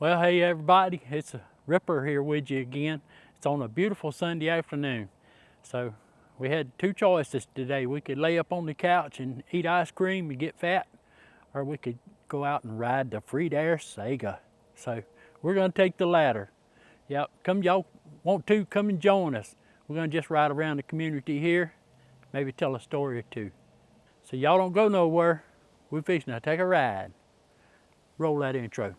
Well, hey everybody, it's a Ripper here with you again. It's on a beautiful Sunday afternoon. So we had two choices today. We could lay up on the couch and eat ice cream and get fat, or we could go out and ride the Freedare Saiga. So we're gonna take the latter. Yep, come y'all want to, come and join us. We're gonna just ride around the community here, maybe tell a story or two. So y'all don't go nowhere. We're fixing to take a ride. Roll that intro.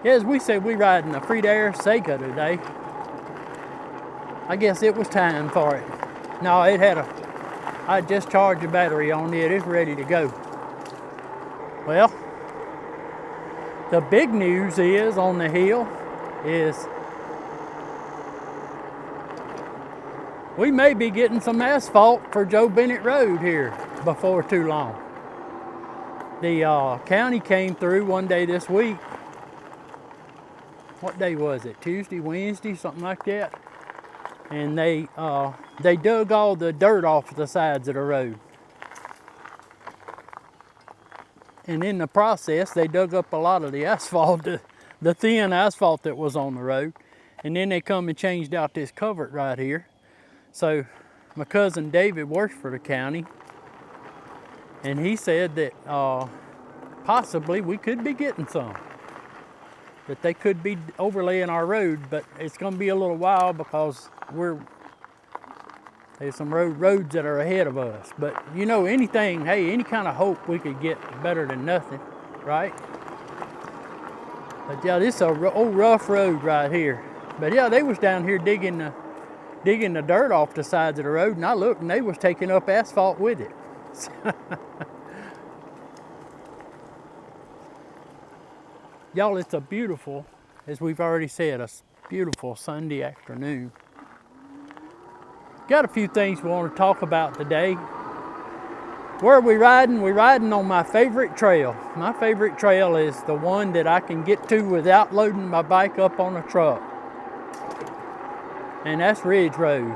As we said, we riding a Freedare Saiga today. I guess it was time for it. No, I just charged the battery on it. It's ready to go. Well, the big news is on the hill is we may be getting some asphalt for Joe Bennett Road here before too long. The county came through one day this week. What day was it? Tuesday, Wednesday, something like that. And they dug all the dirt off the sides of the road. And in the process, they dug up a lot of the asphalt, the thin asphalt that was on the road. And then they come and changed out this culvert right here. So my cousin David works for the county. And he said that possibly we could be getting some. That they could be overlaying our road, but it's going to be a little while because there's some roads that are ahead of us. But you know, any kind of hope we could get better than nothing, right? But yeah, this is a old rough road right here. But yeah, they was down here digging the dirt off the sides of the road, and I looked and they was taking up asphalt with it. Y'all, it's a beautiful, as we've already said, a beautiful Sunday afternoon. Got a few things we want to talk about today. Where are we riding? We're riding on my favorite trail. My favorite trail is the one that I can get to without loading my bike up on a truck. And that's Ridge Road.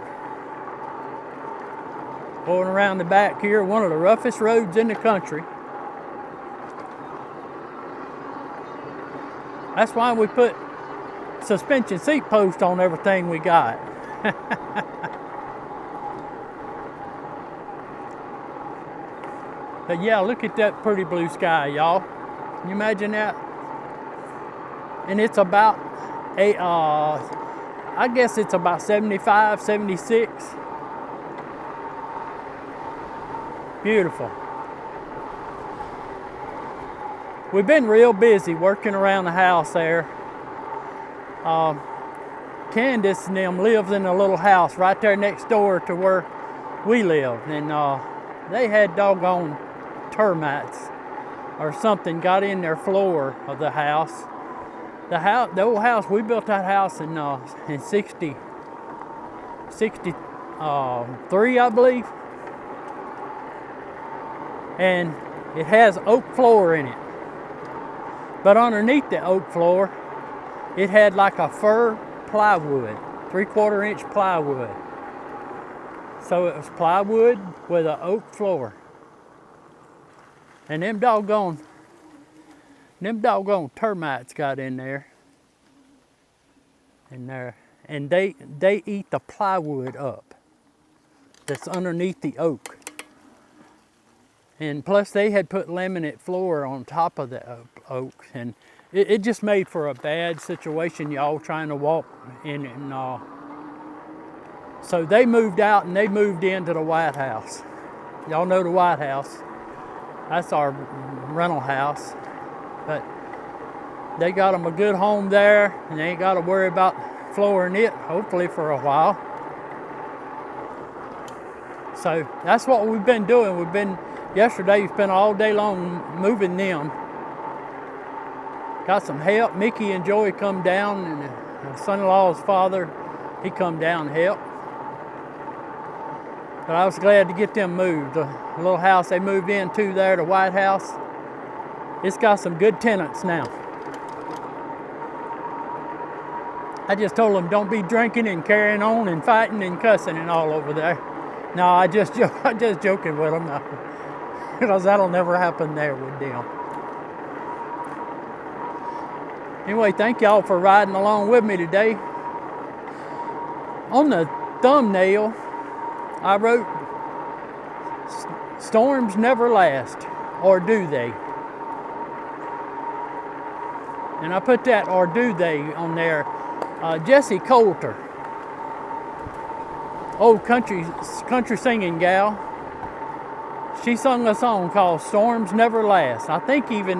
Going around the back here, one of the roughest roads in the country. That's why we put suspension seat posts on everything we got. But yeah, look at that pretty blue sky, y'all. Can you imagine that? And it's about I guess it's about 75, 76. Beautiful. We've been real busy working around the house there. Candace and them lives in a little house right there next door to where we live. And they had doggone termites or something got in their floor of the house. The old house, we built that house in 63, I believe. And it has oak floor in it. But underneath the oak floor, it had like a fir plywood, 3/4 inch plywood. So it was plywood with an oak floor. And them doggone termites got in there. And they eat the plywood up that's underneath the oak. And plus they had put laminate floor on top of the oak, and it just made for a bad situation, y'all, trying to walk in. And so they moved out and they moved into the White House. Y'all know the White House. That's our rental house. But they got them a good home there, and they ain't got to worry about flooring it, hopefully for a while. So that's what we've been doing. Yesterday, we spent all day long moving them. Got some help. Mickey and Joey come down, and my son-in-law's father, he come down and help. But I was glad to get them moved. The little house they moved into there, the White House, it's got some good tenants now. I just told them don't be drinking and carrying on and fighting and cussing and all over there. No, I'm just joking with them because that'll never happen there with them. Anyway, thank y'all for riding along with me today. On the thumbnail, I wrote, storms never last, or do they? And I put that, or do they, on there. Jessie Coulter, old country singing gal, she sung a song called Storms Never Last. I think even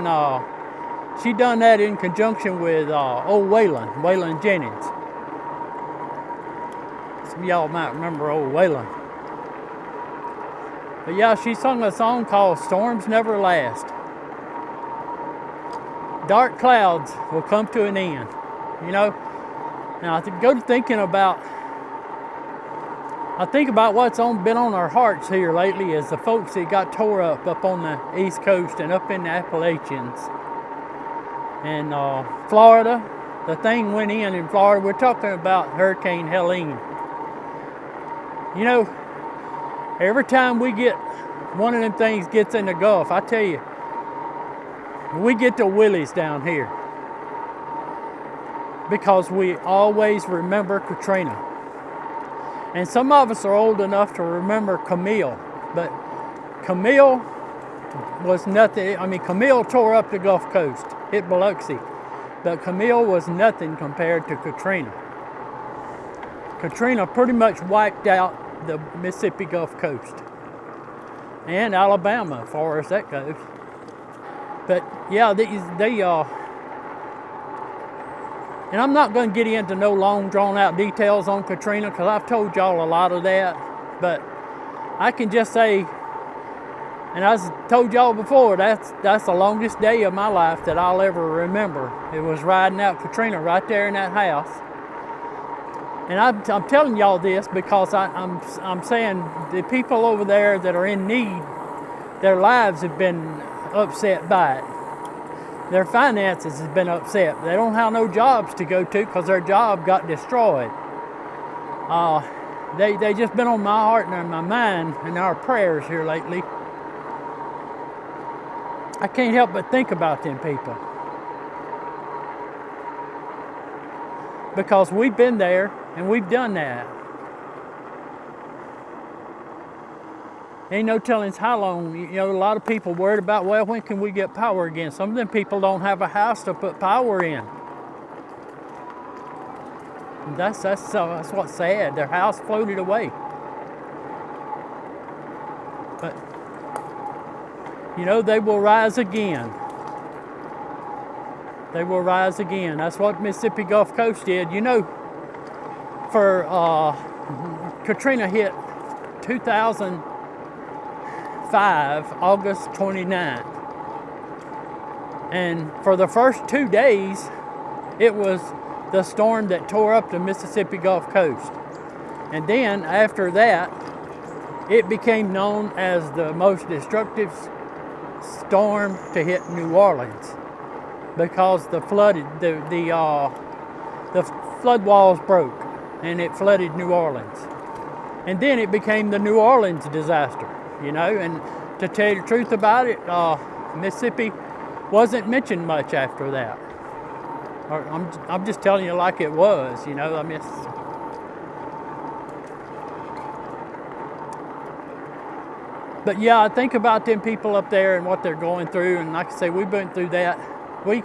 she done that in conjunction with old Waylon Jennings. Some of y'all might remember old Waylon. But yeah, she sung a song called Storms Never Last. Dark clouds will come to an end, you know. Now I think about what's been on our hearts here lately is the folks that got tore up on the East Coast and up in the Appalachians. And Florida, the thing went in Florida. We're talking about Hurricane Helene. You know, every time we get one of them things gets in the Gulf, I tell you, we get the willies down here. Because we always remember Katrina. And some of us are old enough to remember Camille, but Camille was nothing. I mean, Camille tore up the Gulf Coast, hit Biloxi, but Camille was nothing compared to Katrina. Katrina pretty much wiped out the Mississippi Gulf Coast and Alabama as far as that goes. But yeah, and I'm not going to get into no long drawn out details on Katrina because I've told y'all a lot of that, but I can just say, and I've told y'all before, that's the longest day of my life that I'll ever remember. It was riding out Katrina right there in that house. And I'm telling y'all this because I'm saying the people over there that are in need, their lives have been upset by it. Their finances has been upset. They don't have no jobs to go to because their job got destroyed. They just been on my heart and my mind and our prayers here lately. I can't help but think about them people. Because we've been there and we've done that. Ain't no telling how long. You know, a lot of people worried about, well, when can we get power again? Some of them people don't have a house to put power in. And that's what's sad. Their house floated away. But, you know, they will rise again. They will rise again. That's what Mississippi Gulf Coast did. You know, for Katrina hit 2005, August 29th. And for the first 2 days, it was the storm that tore up the Mississippi Gulf Coast. And then after that, it became known as the most destructive storm to hit New Orleans because the flood walls broke and it flooded New Orleans. And then it became the New Orleans disaster. You know, and to tell you the truth about it, Mississippi wasn't mentioned much after that. I'm just telling you like it was, you know. I mean, but yeah, I think about them people up there and what they're going through, and like I say, we've been through that. We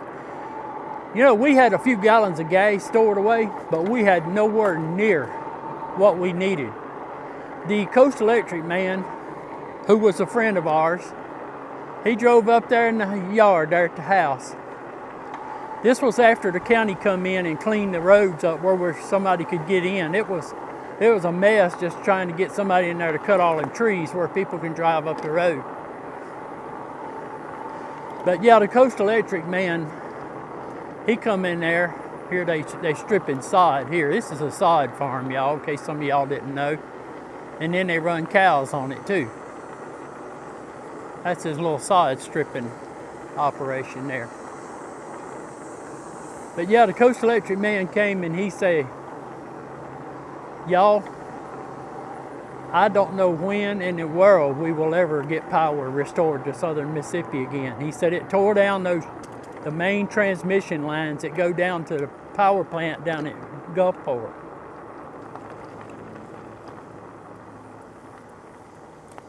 had a few gallons of gas stored away, but we had nowhere near what we needed. The Coast Electric man, who was a friend of ours, he drove up there in the yard there at the house. This was after the county come in and cleaned the roads up where somebody could get in. It was a mess just trying to get somebody in there to cut all them trees where people can drive up the road. But yeah, the Coast Electric man, he come in there. Here they stripping sod here. This is a sod farm, y'all, in case some of y'all didn't know. And then they run cows on it too. That's his little sod stripping operation there. But yeah, the Coast Electric man came and he said, y'all, I don't know when in the world we will ever get power restored to southern Mississippi again. He said it tore down the main transmission lines that go down to the power plant down at Gulfport.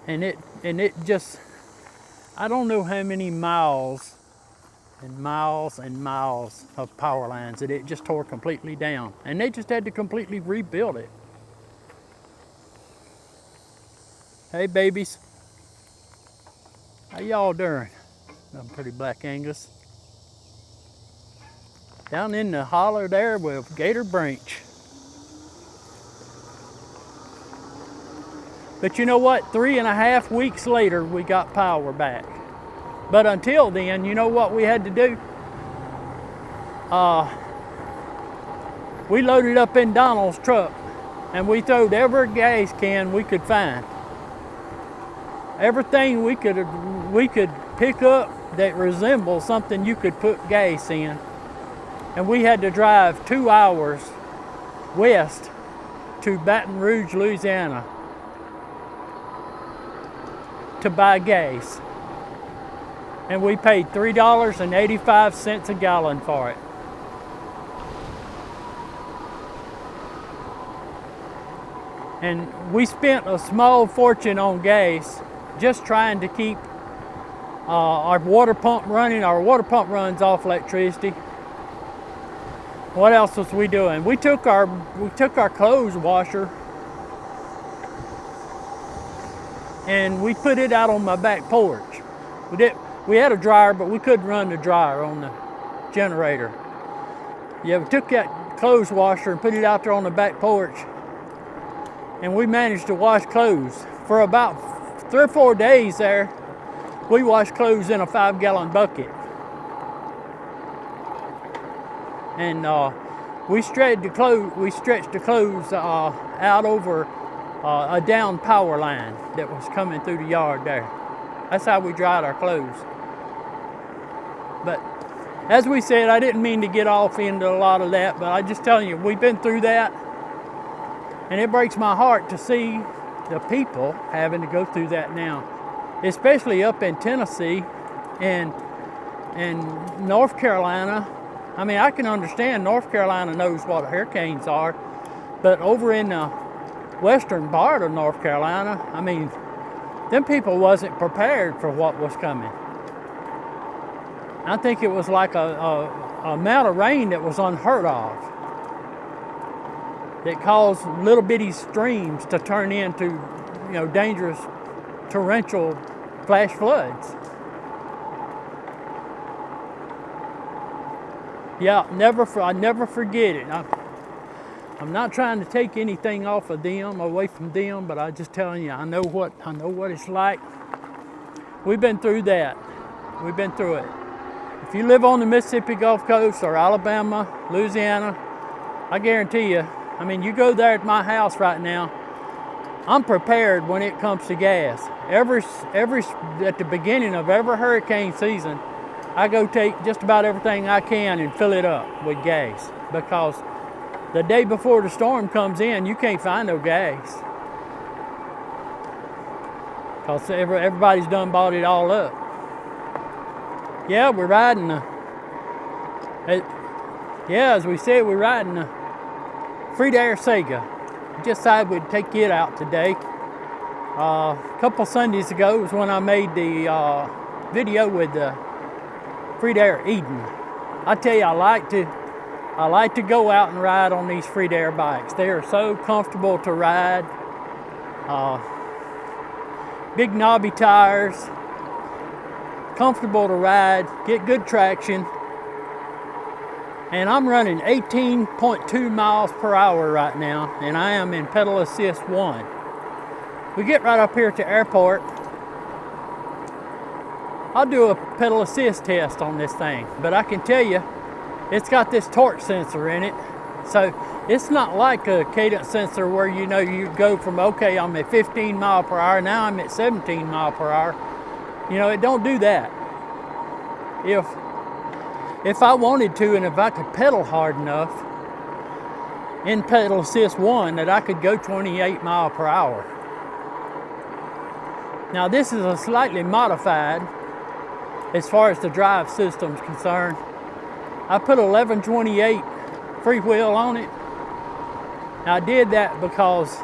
And it just, I don't know how many miles and miles and miles of power lines that it just tore completely down. And they just had to completely rebuild it. Hey babies, how y'all doing? I'm pretty black Angus. Down in the holler there with Gator Branch. But you know what? 3.5 weeks later, we got power back. But until then, you know what we had to do? We loaded up in Donald's truck and we throwed every gas can we could find. Everything we could pick up that resembles something you could put gas in. And we had to drive 2 hours west to Baton Rouge, Louisiana to buy gas. And we paid $3.85 a gallon for it. And we spent a small fortune on gas just trying to keep our water pump running. Our water pump runs off electricity. What else was we doing? We took our clothes washer and we put it out on my back porch. We had a dryer, but we couldn't run the dryer on the generator. Yeah, we took that clothes washer and put it out there on the back porch, and we managed to wash clothes for about 3 or 4 days there. We washed clothes in a 5-gallon bucket. And we stretched the clothes out over a down power line that was coming through the yard there. That's how we dried our clothes. But as we said, I didn't mean to get off into a lot of that, but I'm just telling you, we've been through that. And it breaks my heart to see the people having to go through that now, especially up in Tennessee and North Carolina. I mean, I can understand North Carolina knows what hurricanes are, but over in the western part of North Carolina, I mean, them people wasn't prepared for what was coming. I think it was like a amount of rain that was unheard of, that caused little bitty streams to turn into, dangerous torrential flash floods. Yeah, I never forget it. I'm not trying to take anything off of them, away from them, but I'm just telling you, I know what it's like. We've been through that. We've been through it. If you live on the Mississippi Gulf Coast or Alabama, Louisiana, I guarantee you, I mean, you go there at my house right now, I'm prepared when it comes to gas. At the beginning of every hurricane season, I go take just about everything I can and fill it up with gas, because the day before the storm comes in, you can't find no gas, because everybody's done bought it all up. Yeah, we're riding as we said, we're riding the Freedare Saiga. Just decided we'd take it out today. A couple Sundays ago was when I made the video with the Freedare Eden. I tell you, I like to go out and ride on these Freedare bikes. They are so comfortable to ride. Big knobby tires, comfortable to ride, get good traction. And I'm running 18.2 miles per hour right now, and I am in pedal assist 1. We get right up here to airport, I'll do a pedal assist test on this thing, but I can tell you, it's got this torque sensor in it. So It's not like a cadence sensor where you know you go from, okay, I'm at 15 mile per hour, now I'm at 17 mile per hour. You know, it don't do that. If I wanted to, and if I could pedal hard enough in pedal assist 1, that I could go 28 mile per hour. Now this is a slightly modified as far as the drive system is concerned. I put 1128 Freewheel on it. Now I did that because,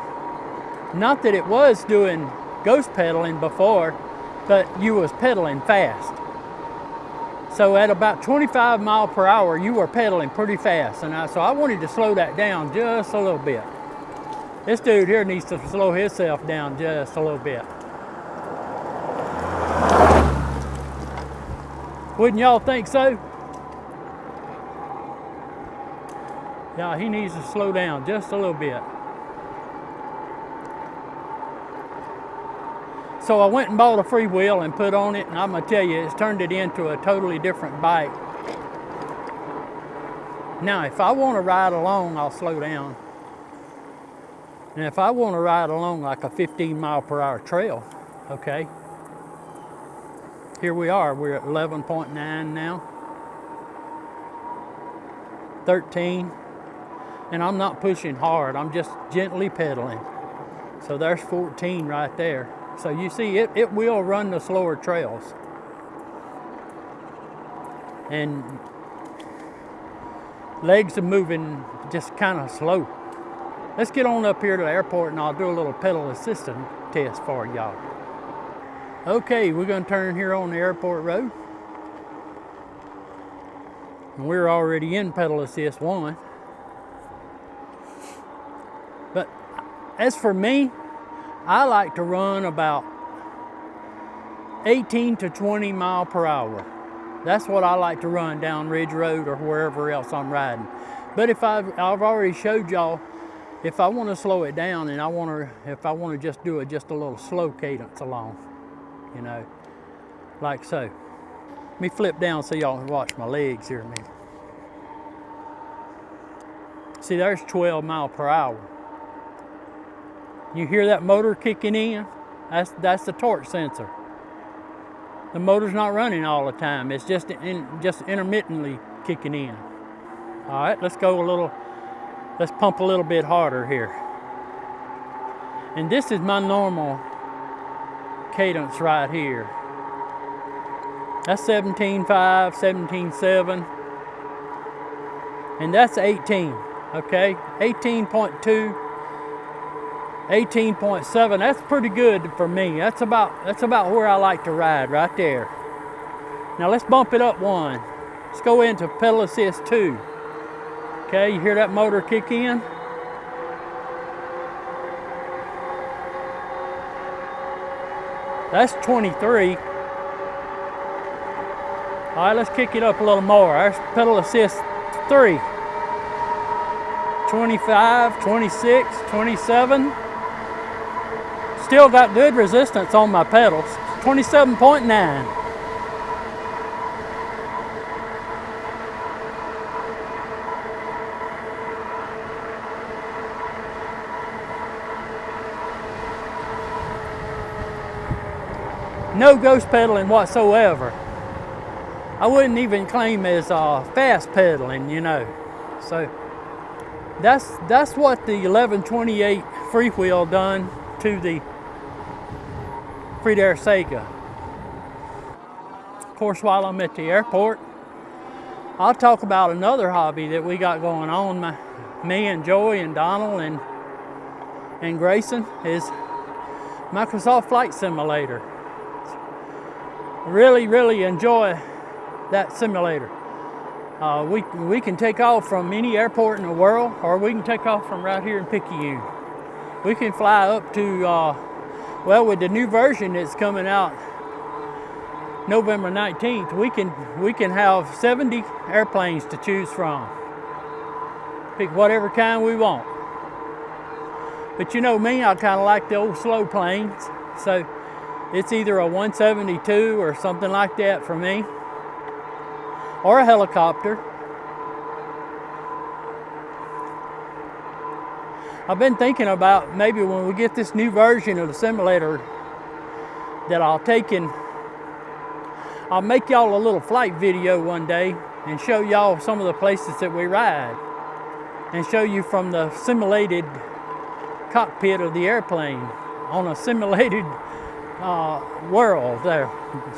not that it was doing ghost pedaling before, but you was pedaling fast. So at about 25 mile per hour, you were pedaling pretty fast. And so I wanted to slow that down just a little bit. This dude here needs to slow himself down just a little bit. Wouldn't y'all think so? Yeah, he needs to slow down just a little bit. So I went and bought a Freewheel and put on it, and I'm gonna tell you, it's turned it into a totally different bike. Now, if I want to ride along, I'll slow down. And if I want to ride along like a 15 mile per hour trail, okay, here we are, we're at 11.9 now, 13, and I'm not pushing hard, I'm just gently pedaling. So there's 14 right there. So you see, it will run the slower trails. And legs are moving just kind of slow. Let's get on up here to the airport and I'll do a little pedal assistance test for y'all. Okay, we're gonna turn here on the airport road. And we're already in pedal assist 1. But as for me, I like to run about 18 to 20 mile per hour. That's what I like to run down Ridge Road or wherever else I'm riding. But if I've already showed y'all, if I want to slow it down and if I want to just do it just a little slow cadence along, you know, like so. Let me flip down so y'all can watch my legs here a minute. See, there's 12 mile per hour. You hear that motor kicking in? That's the torque sensor. The motor's not running all the time. It's just intermittently kicking in. All right, let's pump a little bit harder here. And this is my normal cadence right here. That's 17.5, 17.7, and that's 18, okay? 18.2, 18.7, that's pretty good for me. That's about where I like to ride, right there. Now let's bump it up 1. Let's go into pedal assist 2. Okay, you hear that motor kick in? That's 23. All right, let's kick it up a little more. There's pedal assist 3. 25, 26, 27. Still got good resistance on my pedals. 27.9. No ghost pedaling whatsoever. I wouldn't even claim as fast pedaling, you know. So that's what the 1128 Freewheel done to the Freedare Saiga. Of course, while I'm at the airport, I'll talk about another hobby that we got going on. Me and Joey and Donald and Grayson is Microsoft Flight Simulator. Really enjoy that simulator. We can take off from any airport in the world, or we can take off from right here in Picayune. We can fly up to, well, with the new version that's coming out November 19th, we can have 70 airplanes to choose from. Pick whatever kind we want. But you know me, I kind of like the old slow planes, so it's either a 172 or something like that for me, or a helicopter. I've been thinking about maybe when we get this new version of the simulator that I'll make y'all a little flight video one day and show y'all some of the places that we ride and show you from the simulated cockpit of the airplane on a simulated world there,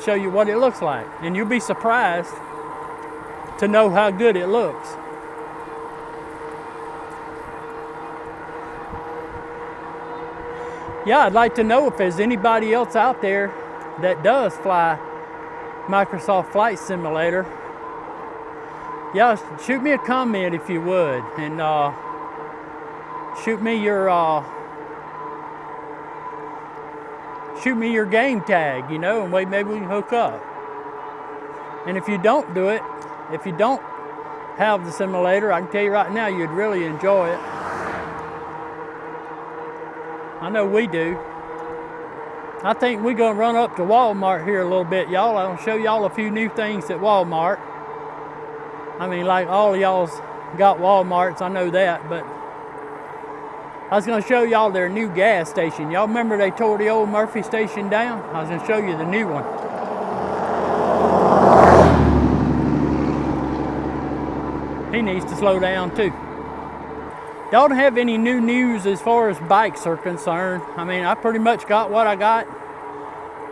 show you what it looks like, and you'll be surprised to know how good it looks. Yeah, I'd like to know if there's anybody else out there that does fly Microsoft Flight Simulator. Yeah, shoot me a comment if you would, and shoot me your game tag, you know, and maybe we can hook up. And if you don't do it, if you don't have the simulator, I can tell you right now, you'd really enjoy it. I know we do. I think we're gonna run up to Walmart here a little bit, y'all. I'll show y'all a few new things at Walmart. I mean, like all of y'all's got Walmarts, I know that, but I was gonna show y'all their new gas station. Y'all remember they tore the old Murphy station down? I was gonna show you the new one. He needs to slow down too. Y'all don't have any new news as far as bikes are concerned. I mean, I pretty much got what I got.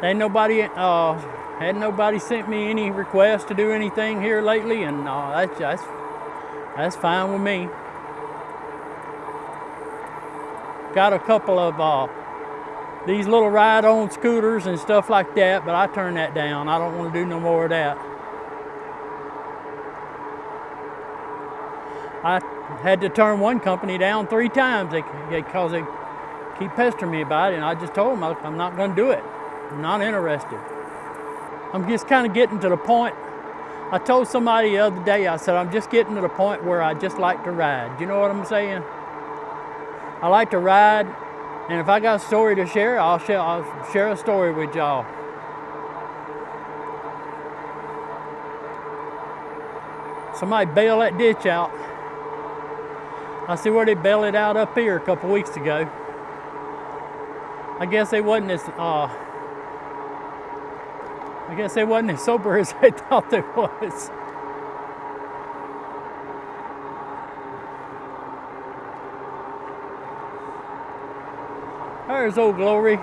Ain't nobody, had nobody sent me any requests to do anything here lately, and that's fine with me. Got a couple of these little ride-on scooters and stuff like that, but I turned that down. I don't want to do no more of that. I had to turn one company down 3 times because they keep pestering me about it, and I just told them I'm not going to do it. I'm not interested. I'm just kind of getting to the point. I told somebody the other day, I said, I'm just getting to the point where I just like to ride. You know what I'm saying? I like to ride, and if I got a story to share, I'll share a story with y'all. Somebody bailed that ditch out. I see where they bailed it out up here a couple weeks ago. I guess they wasn't as sober as they thought they was. There's Old Glory.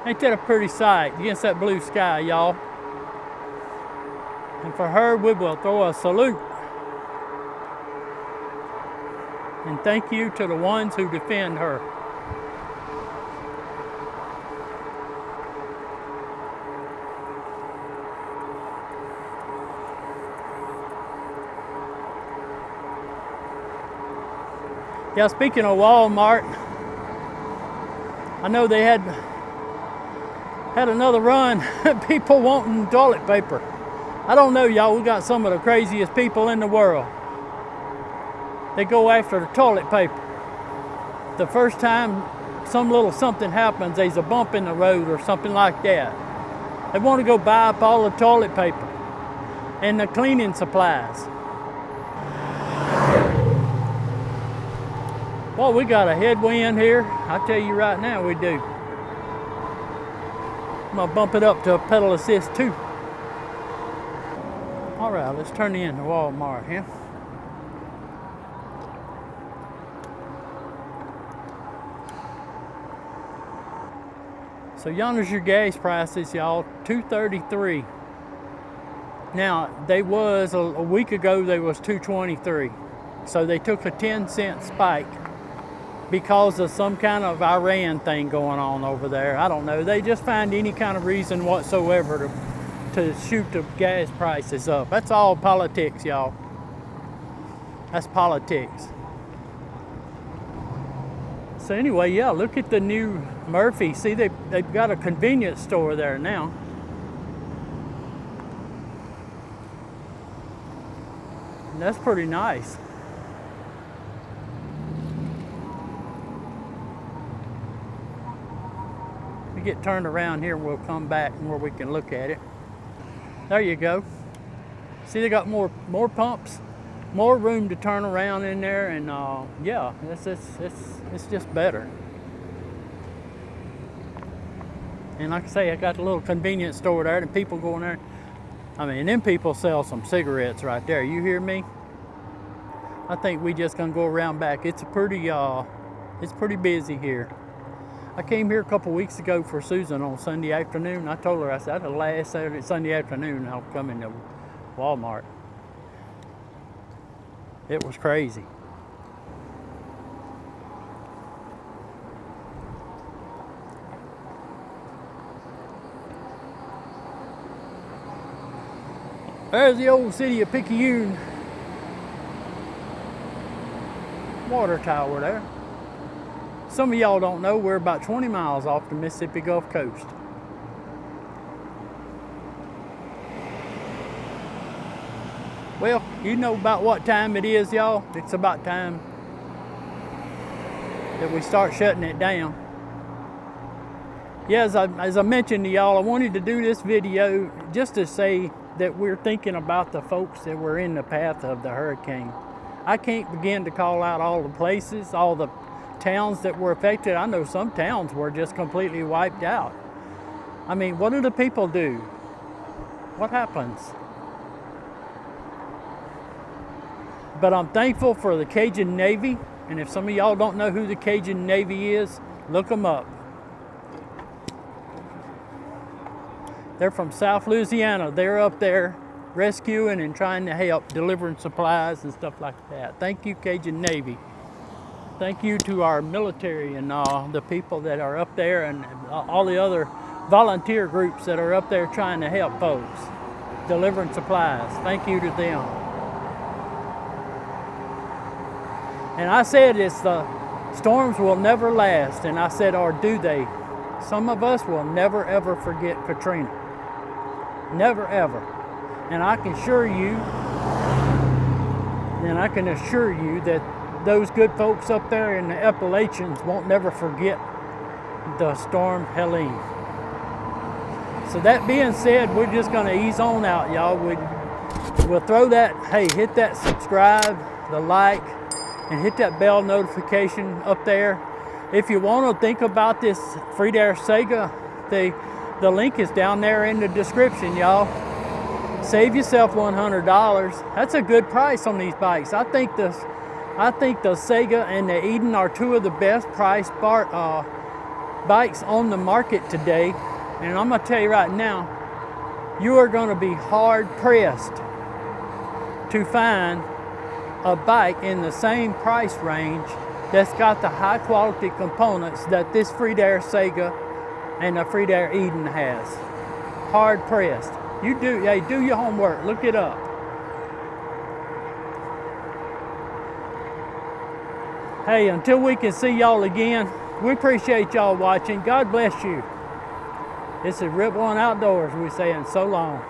Ain't that a pretty sight against that blue sky, y'all? And for her, we will throw a salute. And thank you to the ones who defend her. Yeah, speaking of Walmart, I know they had another run, people wanting toilet paper. I don't know, y'all, we got some of the craziest people in the world. They go after the toilet paper. The first time some little something happens, there's a bump in the road or something like that, they want to go buy up all the toilet paper and the cleaning supplies. Well, we got a headwind here. I tell you right now, we do. I'm gonna bump it up to a pedal assist too. All right, let's turn in to Walmart here. So yonder's your gas prices, y'all. $2.33. Now, they was a week ago. They was $2.23. So they took a 10-cent spike because of some kind of Iran thing going on over there. I don't know. They just find any kind of reason whatsoever to shoot the gas prices up. That's all politics, y'all. That's politics. So anyway, yeah, look at the new Murphy. See, they've got a convenience store there now. And that's pretty nice. We get turned around here, we'll come back where we can look at it. There you go. See, they got more pumps. more room to turn around in there, and yeah, it's just better. And like I say, I got a little convenience store there, and people go in there. I mean, them people sell some cigarettes right there. You hear me? I think we just gonna go around back. It's pretty busy here. I came here a couple weeks ago for Susan on Sunday afternoon. I told her, I said, the last Sunday afternoon I'll come into Walmart. It was crazy. There's the old city of Picayune water tower there. Some of y'all don't know we're about 20 miles off the Mississippi Gulf Coast. Well, you know about what time it is, y'all. It's about time that we start shutting it down. Yeah, as I mentioned to y'all, I wanted to do this video just to say that we're thinking about the folks that were in the path of the hurricane. I can't begin to call out all the places, all the towns that were affected. I know some towns were just completely wiped out. I mean, what do the people do? What happens? But I'm thankful for the Cajun Navy, and if some of y'all don't know who the Cajun Navy is, look them up. They're from South Louisiana. They're up there rescuing and trying to help, delivering supplies and stuff like that. Thank you, Cajun Navy. Thank you to our military and the people that are up there, and all the other volunteer groups that are up there trying to help folks, delivering supplies. Thank you to them. And I said the storms will never last, and I said, or do they? Some of us will never ever forget Katrina. Never ever. And I can assure you that those good folks up there in the Appalachians won't never forget the storm Helene. So that being said, we're just gonna ease on out, y'all. We'll throw that, hey, hit that subscribe, the like, and hit that bell notification up there. If you want to think about this Freedare Saiga, the link is down there in the description, y'all. Save yourself $100. That's a good price on these bikes. I think the Saiga and the Eden are two of the best priced bikes on the market today. And I'm gonna tell you right now, you are gonna be hard pressed to find a bike in the same price range that's got the high quality components that this Freedare Saiga and the Freedare Eden has. Hard pressed. You do your homework, look it up. Hey, until we can see y'all again, we appreciate y'all watching. God bless you. This is Rip One Outdoors. We're saying so long.